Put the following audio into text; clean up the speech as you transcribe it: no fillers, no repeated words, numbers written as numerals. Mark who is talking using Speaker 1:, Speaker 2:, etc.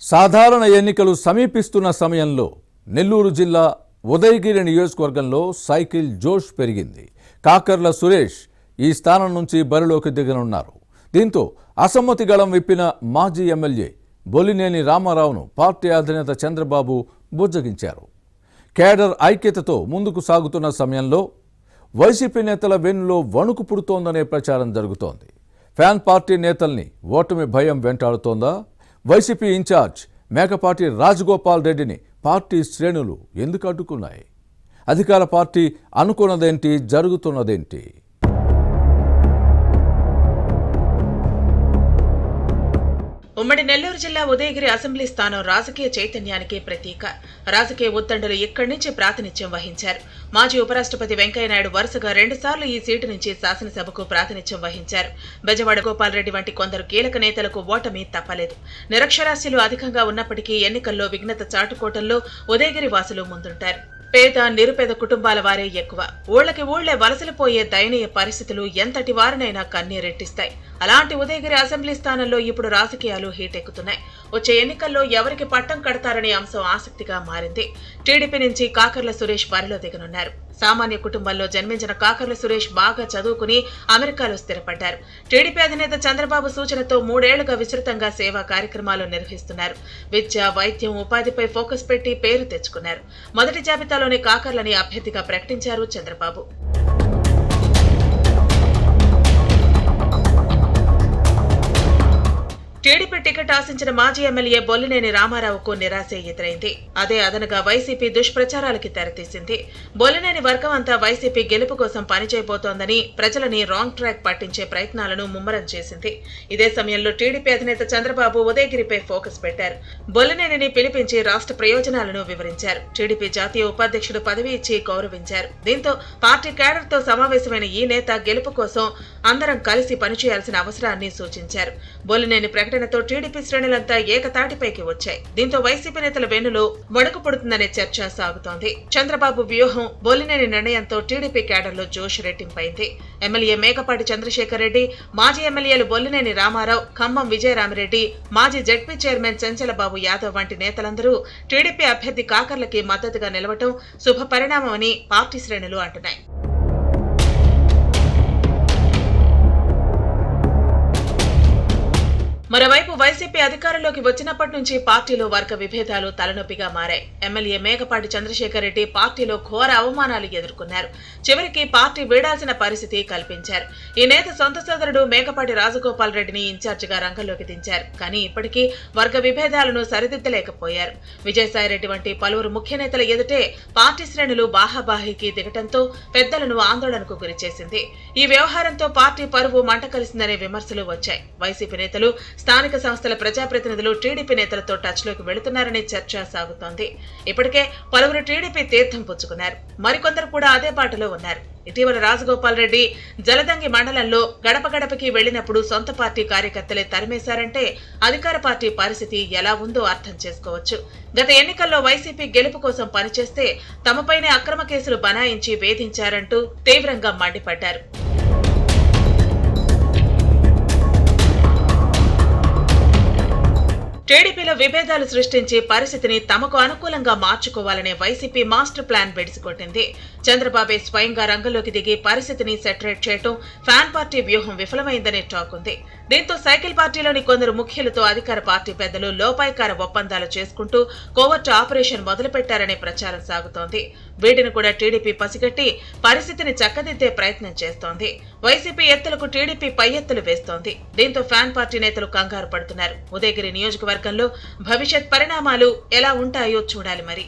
Speaker 1: సాధారణ ఎన్నికలు సమీపిస్తున్న సమయంలో నెల్లూరు జిల్లా ఉదయగిరి నియోజకవర్గంలో సైకిల్ జోష్ పెరిగింది. కాకర్ల సురేష్ ఈ స్థానం నుంచి బరిలోకి దిగనున్నారు. దీంతో అసమ్మతి గళం విప్పిన మాజీ ఎమ్మెల్యే బొలినేని రామారావును పార్టీ అధినేత చంద్రబాబు బుజ్జగించారు. కేడర్ ఐక్యతతో ముందుకు సాగుతున్న సమయంలో వైసీపీ నేతల వెన్నులో వణుకు పుడుతోందనే ప్రచారం జరుగుతోంది. ఫ్యాన్ పార్టీ నేతల్ని ఓటమి భయం వెంటాడుతోందా? వైసీపీ ఇన్ఛార్జ్ మేకపాటి రాజగోపాల్ రెడ్డిని పార్టీ శ్రేణులు ఎందుకు అడ్డుకున్నాయి? అధికార పార్టీ అనుకున్నదేంటి, జరుగుతున్నదేంటి?
Speaker 2: ఉమ్మడి నెల్లూరు జిల్లా ఉదయగిరి అసెంబ్లీ స్థానం రాజకీయ చైతన్యానికి ప్రతీక. రాజకీయ ఉద్దండులు ఇక్కడి నుంచి ప్రాతినిధ్యం వహించారు. మాజీ ఉపరాష్ట్రపతి వెంకయ్యనాయుడు వరుసగా 2 సార్లు ఈ సీటు నుంచి శాసనసభకు ప్రాతినిధ్యం వహించారు. బెజవాడ గోపాల్ రెడ్డి వంటి కొందరు కీలక నేతలకు ఓటమి తప్పలేదు. నిరక్షరాస్యులు అధికంగా ఉన్నప్పటికీ ఎన్నికల్లో విఘ్నత చాటుకోవటంలో ఉదయగిరి వాసులు ముందుంటారు. పేద నిరుపేద కుటుంబాల వారే ఎక్కువ. ఊళ్లకి ఊళ్లే వలసలిపోయే దయనీయ పరిస్థితులు ఎంతటి వారినైనా కన్నీరెట్టిస్తాయి. అలాంటి ఉదయగిరి అసెంబ్లీ స్థానంలో ఇప్పుడు రాజకీయాలు హీటెక్కుతున్నాయి. వచ్చే ఎన్నికల్లో ఎవరికి పట్టం కడతారనే అంశం ఆసక్తిగా మారింది. టీడీపీ నుంచి కాకర్ల సురేష్ బరిలో దిగనున్నారు. సామాన్య కుటుంబంలో జన్మించిన కాకర్ల సురేష్ బాగా చదువుకుని అమెరికాలో స్థిరపడ్డారు. టీడీపీ అధినేత చంద్రబాబు సూచనతో 3 ఏళ్లుగా విస్తృతంగా సేవా కార్యక్రమాలు నిర్వహిస్తున్నారు. విద్య, వైద్యం, ఉపాధిపై ఫోకస్ పెట్టి పేరు తెచ్చుకున్నారు. మొదటి జాబితాలోని కాకర్లని అభ్యర్థిగా ప్రకటించారు చంద్రబాబు. టీడీపీ టికెట్ ఆశించిన మాజీ ఎమ్మెల్యే బొలినేని రామారావుకు నిరాశే ఎదురైంది. అదే అదనగా వైసీపీ దుష్ప్రచారాలకి తెరతీసింది. బొలినేని వర్గం అంతా వైసీపీ గెలుపు కోసం పనిచేయబోతోందని ప్రజలని రాంగ్ ట్రాక్ పట్టించే ప్రయత్నాలను ముమ్మరం చేసింది. ఇదే సమయంలో టీడీపీ అధినేత చంద్రబాబు ఉదయగిరిపై ఫోకస్ పెట్టారు. బొలినేనిని పిలిపించి రాష్ట్ర ప్రయోజనాలను వివరించారు. టీడీపీ జాతీయ ఉపాధ్యక్షుడు పదవి ఇచ్చి గౌరవించారు. దీంతో పార్టీ క్యాడర్ తో సమావేశమైన ఈ నేత గెలుపు కోసం అందరం కలిసి పనిచేయాల్సిన అవసరాన్ని సూచించారు. బొలినేని ప్రకటనతో టీడీపీ శ్రేణులంతా ఏకతాటిపైకి వచ్చాయి. దీంతో వైసీపీ నేతల వెన్నులో వణుకు పుడుతుందనే చర్చ సాగుతోంది. చంద్రబాబు వ్యూహం, బొలినేని నిర్ణయంతో టీడీపీ క్యాడర్లో జోష్ రెట్టింపైంది. ఎమ్మెల్యే మేకపాటి చంద్రశేఖర్ రెడ్డి, మాజీ ఎమ్మెల్యేలు బొలినేని రామారావు, ఖమ్మం విజయరామిరెడ్డి, మాజీ జడ్పీ చైర్మన్ చెంచలబాబు యాదవ్ వంటి నేతలందరూ టీడీపీ అభ్యర్థి కాకర్లకి మద్దతుగా నిలవటం శుభ పరిణామమని పార్టీ శ్రేణులు అంటున్నాయి. మరోవైపు వైసీపీ అధికారంలోకి వచ్చినప్పటి నుంచి పార్టీలో వర్గ విభేదాలు తలనొప్పిగా మారాయి. ఎమ్మెల్యే మేకపాటి చంద్రశేఖర్ రెడ్డి పార్టీలో ఘోర అవమానాలు ఎదుర్కొన్నారు. చివరికి పార్టీ వీడాల్సిన పరిస్థితి కల్పించారు. ఈ నేత సొంత సోదరుడు మేకపాటి రాజగోపాల్ రెడ్డిని ఇన్ఛార్జిగా రంగంలోకి దించారు. కానీ ఇప్పటికీ వర్గ విభేదాలను సరిదిద్దలేకపోయారు. విజయసాయిరెడ్డి వంటి పలువురు ముఖ్య నేతల ఎదుటే పార్టీ శ్రేణులు బాహాబాహికి దిగటంతో పెద్దలను ఆందోళనకు గురిచేసింది. ఈ వ్యవహారంతో పార్టీ పరువు మంట కలిసిందనే విమర్శలు వచ్చాయి. వైసీపీ నేతలు, స్థానిక సంస్థల ప్రజాప్రతినిధులు టీడీపీ నేతలతో టచ్ లోకి వెళుతున్నారనే చర్చ సాగుతోంది. ఇప్పటికే పలువురు టీడీపీ తీర్థం పుచ్చుకున్నారు. మరికొందరు కూడా అదే బాటలో ఉన్నారు. ఇటీవల రాజగోపాల్ రెడ్డి జలదంగి మండలంలో గడప గడపకి వెళ్లినప్పుడు సొంత పార్టీ కార్యకర్తలే తరిమేశారంటే అధికార పార్టీ పరిస్థితి ఎలా ఉందో అర్థం చేసుకోవచ్చు. గత ఎన్నికల్లో వైసీపీ గెలుపు కోసం పనిచేస్తే తమపైనే అక్రమ కేసులు బనాయించి వేధించారంటూ తీవ్రంగా మండిపడ్డారు. టీడీపీలో విభేదాలు సృష్టించి పరిస్థితిని తమకు అనుకూలంగా మార్చుకోవాలనే వైసీపీ మాస్టర్ ప్లాన్ బెడిసికొట్టింది. చంద్రబాబే స్వయంగా రంగంలోకి దిగి పరిస్థితిని సెటరేట్ చేయటం ఫ్యాన్ పార్టీ వ్యూహం విఫలమైందనే టాక్ ఉంది. దీంతో సైకిల్ పార్టీలోని కొందరు ముఖ్యులతో అధికార పార్టీ పెద్దలు లోపాయికార ఒప్పందాలు చేసుకుంటూ కోవర్ట్ ఆపరేషన్ మొదలుపెట్టారనే ప్రచారం సాగుతోంది. వీటిని కూడా టీడీపీ పసిగట్టి పరిస్థితిని చక్కదిద్దే ప్రయత్నం చేస్తోంది. వైసీపీ ఎత్తులకు టీడీపీ పై ఎత్తులు వేస్తోంది. దీంతో ఫ్యాన్ పార్టీ నేతలు కంగారు పడుతున్నారు. ఉదయగిరి నియోజకవర్గంలో భవిష్యత్ పరిణామాలు ఎలా ఉంటాయో చూడాలి మరి.